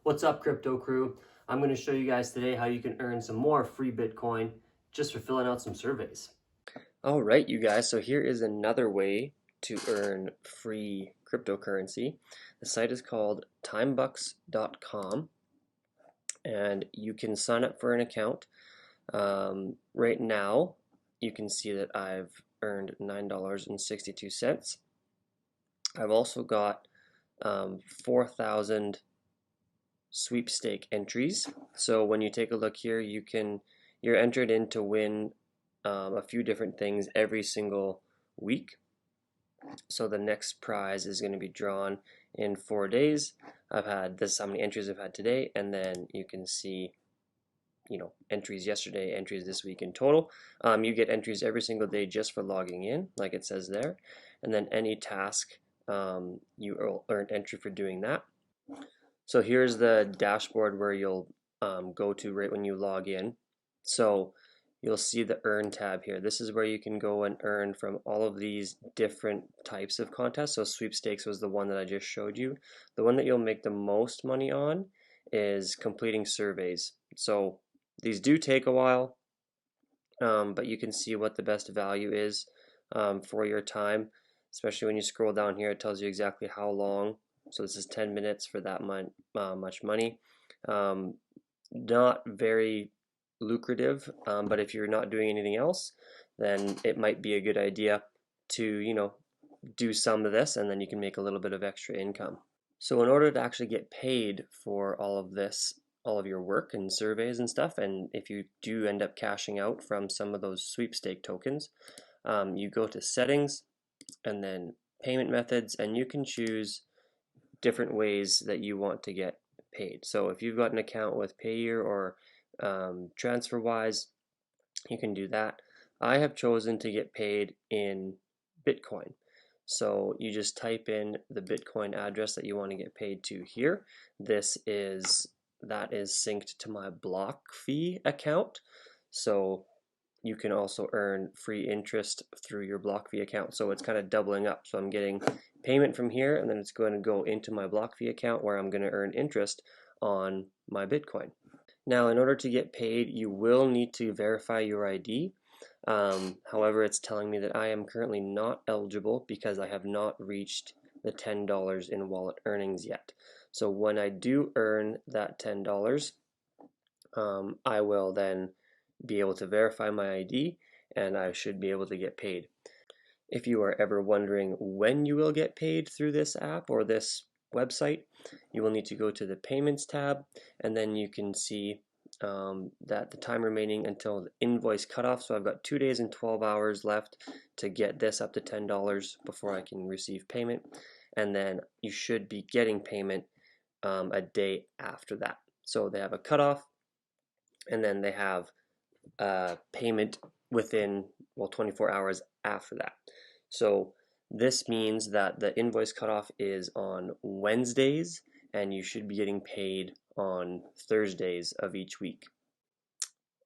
What's up, crypto crew? I'm going to show you guys today how you can earn some more free Bitcoin just for filling out some surveys. All right, you guys, so here is another way to earn free cryptocurrency. The site is called Timebucks.com, and you can sign up for an account. Right now, you can see that I've earned $9.62. I've also got 4,000 sweepstake entries. So when you take a look here, you're entered in to win a few different things every single week. So the next prize is going to be drawn in 4 days. I've had this how many entries I've had today, and then you can see entries yesterday, entries this week in total. You get entries every single day just for logging in, like it says there, and then any task you will earn entry for doing that. So here's the dashboard where you'll go to right when you log in. So you'll see the earn tab here. This is where you can go and earn from all of these different types of contests. So sweepstakes was the one that I just showed you. The one that you'll make the most money on is completing surveys. So these do take a while, but you can see what the best value is for your time. Especially when you scroll down here, it tells you exactly how long. So this is 10 minutes for that much money. Not very lucrative, but if you're not doing anything else, then it might be a good idea to do some of this, and then you can make a little bit of extra income. So in order to actually get paid for all of this, all of your work and surveys and stuff, and if you do end up cashing out from some of those sweepstake tokens, you go to settings and then payment methods, and you can choose different ways that you want to get paid. So if you've got an account with Payeer or TransferWise, you can do that. I have chosen to get paid in Bitcoin. So you just type in the Bitcoin address that you want to get paid to here. That is synced to my BlockFi account. So you can also earn free interest through your BlockFi account. So it's kind of doubling up. So I'm getting payment from here, and then it's going to go into my BlockFi account where I'm going to earn interest on my Bitcoin. Now, in order to get paid, you will need to verify your ID. However, it's telling me that I am currently not eligible because I have not reached the $10 in wallet earnings yet. So when I do earn that $10, I will then be able to verify my ID, and I should be able to get paid. If you are ever wondering when you will get paid through this app or this website, you will need to go to the payments tab, and then you can see that the time remaining until the invoice cutoff. So I've got 2 days and 12 hours left to get this up to $10 before I can receive payment, and then you should be getting payment a day after that. So they have a cutoff, and then they have payment within 24 hours after that. So this means that the invoice cutoff is on Wednesdays, and you should be getting paid on Thursdays of each week.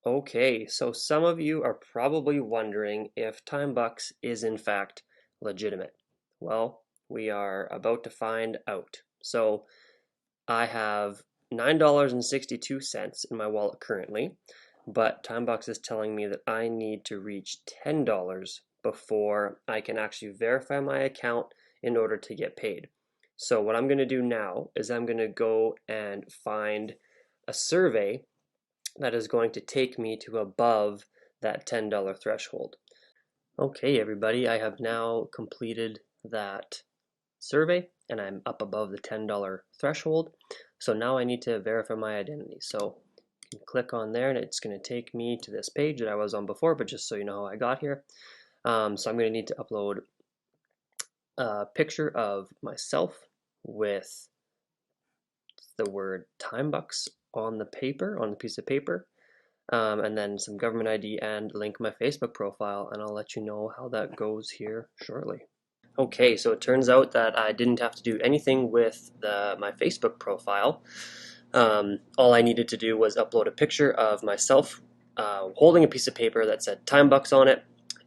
Okay, so some of you are probably wondering if Timebucks is in fact legitimate. Well, we are about to find out. So I have $9.62 in my wallet currently, but Timebucks is telling me that I need to reach $10 before I can actually verify my account in order to get paid. So what I'm going to do now is I'm going to go and find a survey that is going to take me to above that $10 threshold. Okay, everybody, I have now completed that survey, and I'm up above the $10 threshold. So now I need to verify my identity. So you can click on there, and it's going to take me to this page that I was on before, but just so you know how I got here. So I'm going to need to upload a picture of myself with the word Timebucks on the piece of paper, and then some government ID, and link my Facebook profile, and I'll let you know how that goes here shortly. Okay, so it turns out that I didn't have to do anything with my Facebook profile. All I needed to do was upload a picture of myself holding a piece of paper that said Timebucks on it,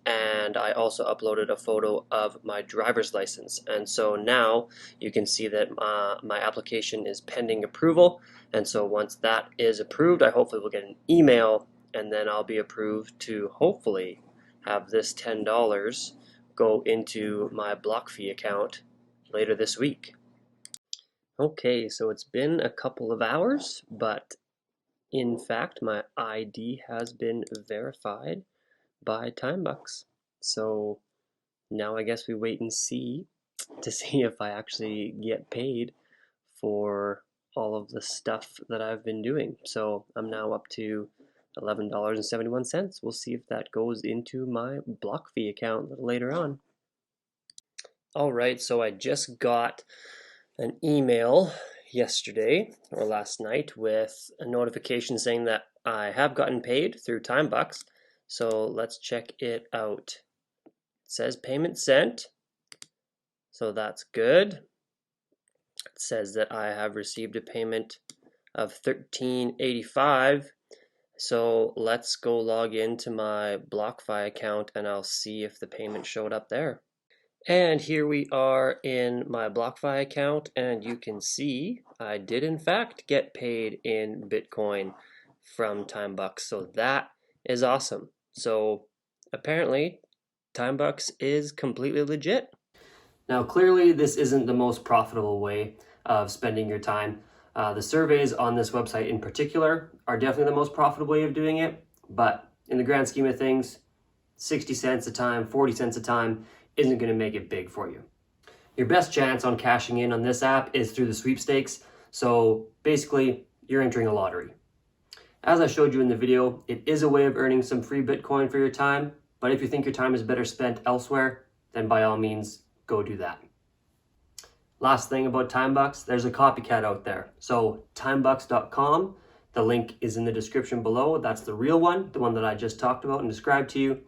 and I also uploaded a photo of my driver's license. And so now you can see that my application is pending approval. And so once that is approved, I hopefully will get an email, and then I'll be approved to hopefully have this $10 go into my BlockFi account later this week. Okay, so it's been a couple of hours, but in fact, my ID has been verified by Timebucks. So now I guess we wait and see to see if I actually get paid for all of the stuff that I've been doing. So I'm now up to $11.71. We'll see if that goes into my BlockFi account a little later on. All right, so I just got an email yesterday or last night with a notification saying that I have gotten paid through Timebucks. So let's check it out. It says payment sent, so that's good. It says that I have received a payment of $13.85. So let's go log into my BlockFi account and I'll see if the payment showed up there. And here we are in my BlockFi account, and you can see I did in fact get paid in Bitcoin from Timebucks. So that is awesome. So apparently Timebucks is completely legit. Now, clearly, this isn't the most profitable way of spending your time. The surveys on this website in particular are definitely the most profitable way of doing it, but in the grand scheme of things, 60 cents a time, 40 cents a time isn't going to make it big for you. Your best chance on cashing in on this app is through the sweepstakes. So basically, you're entering a lottery. As I showed you in the video, it is a way of earning some free Bitcoin for your time, but if you think your time is better spent elsewhere, then by all means, go do that. Last thing about Timebucks, there's a copycat out there. So timebucks.com, the link is in the description below. That's the real one, the one that I just talked about and described to you.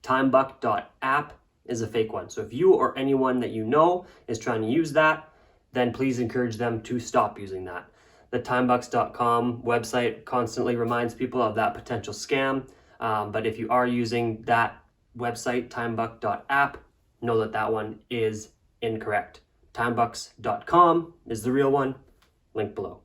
Timebuck.app is a fake one. So if you or anyone that you know is trying to use that, then please encourage them to stop using that. The timebucks.com website constantly reminds people of that potential scam. But if you are using that website, timebuck.app, know that that one is incorrect. Timebucks.com is the real one. Link below.